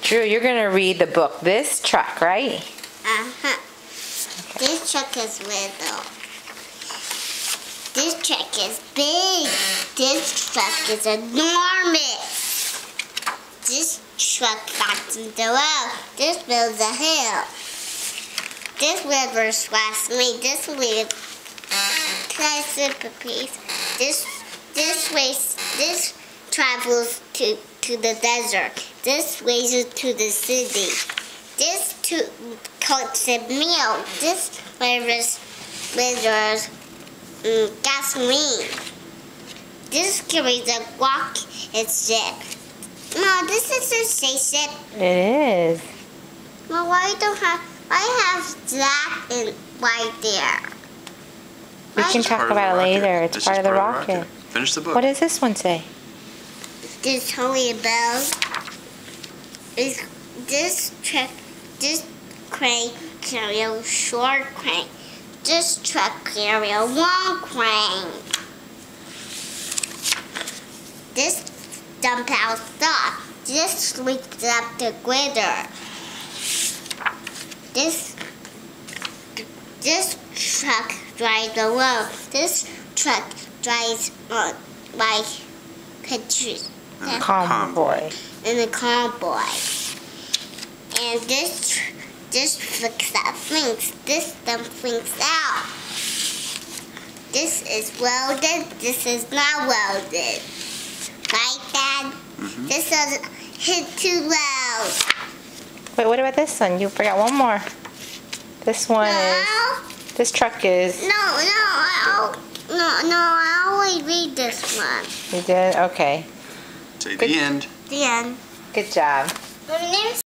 Drew, you're going to read the book, This Truck, right? Uh-huh. This truck is little. This truck is big. This truck is enormous. This truck flattens the road. This builds a hill. This river swells me. This river slices a piece. This travels to the desert. This races to the city. This coats a meal. This rivers gasoline. This carries a rocket ship. No, this isn't spaceship. It is. Well, why have that right there? We can talk about it later. It's part of the rocket. Finish the book. What does this one say? This holy bell is this crane carry a short crane. This truck carry a long crane. This dump out stuff. This sweeps up the glitter. This truck drives the road. This truck drives like pictures. Convoy. And a convoy. And this flicks up things. This flinks out. This is welded. This is not welded. Right, Dad? Mm-hmm. This doesn't hit too loud. Wait, what about this one? You forgot one more. This one is... This truck is... No, I only read this one. You did? Okay. Say the end. The end. Good job. My name's